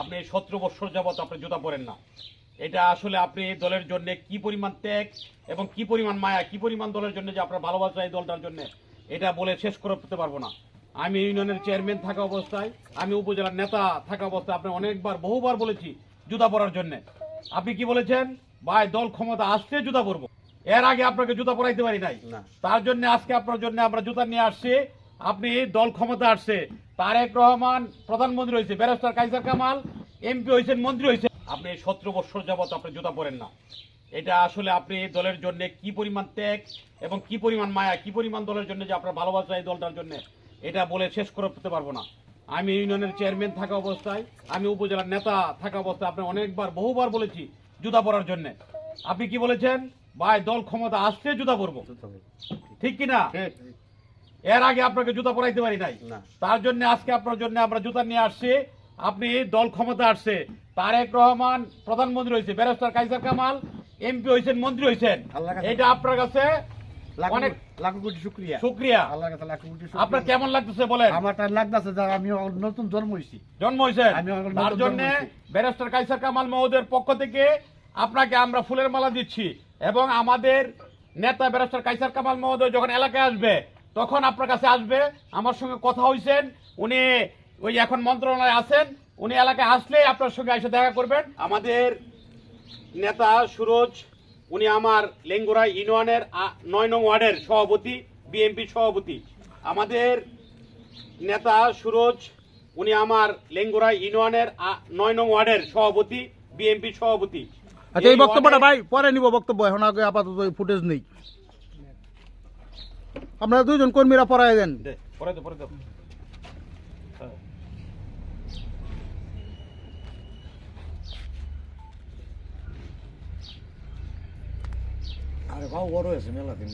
আপনি 17 বছর যাবত আপনি জুতা পরেন না। এটা আসলে আপনি দলের জন্য কি পরিমাণ ত্যাগ এবং কি পরিমাণ মায়া, কি পরিমাণ দলের জন্য যে আপনার ভালোবাসা এই দলটার জন্য, এটা বলে শেষ করতে পারবো না। আমি ইউনিয়নের চেয়ারম্যান থাকা অবস্থায়, আমি উপজেলার নেতা থাকা অবস্থায় আপনি অনেকবার বহুবার বলেছি জুতা পরার জন্য। আপনি কি বলেছেন? ভাই দল ক্ষমতা আসলে জুতা পরবো। এর আগে আপনাকে জুতা পরাইতে পারি নাই, তার জন্য আজকে আপনার জন্য আমরা জুতা নিয়ে আসছি। আপনি দল ক্ষমতা আসছে, তারেক রহমান প্রধানমন্ত্রী হয়েছে, ব্যারিস্টার কাইসার কামাল এমপি হয়েছেন, মন্ত্রী হয়েছে, আপনি 17 বছর যাবত আপনি জুতা পরেন না। এটা আসলে আপনি দলের জন্য কি পরিমাণ ত্যাগ এবং কি পরিমাণ মায়া, কি পরিমাণ দলের জন্য যে আপনার ভালোবাসা এই দলটার জন্য, এটা বলে শেষ করতে পারবো না। আমি ইউনিয়নের চেয়ারম্যান থাকা অবস্থায়, আমি উপজেলার নেতা থাকা অবস্থায় আপনি অনেকবার বহুবার বলেছি জুতা পরার জন্য। আপনি কি বলেছেন? ভাই দল ক্ষমতা আসলে জুতা পরবো, ঠিক কিনা? এর আগে আপনাকে জুতা পরাইতে পারি নাই, তার জন্য আজকে আপনার জন্য আমরা জুতা নিয়ে আসছি। আপনি দল ক্ষমতা আসছে, তারেক রহমান প্রধানমন্ত্রী হয়েছে, ব্যারিস্টার কাইসার কামাল এমপি হয়েছেন, মন্ত্রী হয়েছেন, এটা আপনার কাছে অনেক লাখ কোটি শুকরিয়া। শুকরিয়া। আল্লাহর কাছে লাখ কোটি শুকরিয়া। আপনার কেমন লাগতেছে বলেন? আমার তার লাগতেছে যে আমি নতুন জন্ম হইছি। জন্ম হয়েছে, আমি নতুন তার জন্য জন্ম হয়েছি। ব্যারিস্টার কাইসার কামাল মহোদয়ের পক্ষ থেকে আপনাকে আমরা ফুলের মালা দিচ্ছি। এবং আমাদের নেতা ব্যারিস্টার কাইসার কামাল মহোদয় যখন এলাকায় আসবে তখন আপনার কাছে আসবে। আমার সঙ্গে কথা হয়েছেন, উনি ওই এখন মন্ত্রণালয়ে আছেন, উনি এলাকায় আসলে আপনার সঙ্গে এসে দেখা করবেন। আমাদের নেতা সুরজ, উনি আমার লেঙ্গুরা ইউনিয়নের 9 নং ওয়ার্ডের সভাপতি, বিএনপি সভাপতি। আমাদের নেতা সুরজ, উনি আমার লেঙ্গুরা ইউনিয়নের 9 নং ওয়ার্ডের সভাপতি, বিএনপি সভাপতি। আচ্ছা, এই বক্তব্যটা ভাই পরে নিব বক্তব্য, এখন আগে আপাতত ফুটেজ নেই। আপনারা দুইজন কর্মীরা পড়ায় দেন। পরে তো আরে বাবু বড় হয়েছে মেলা দিন।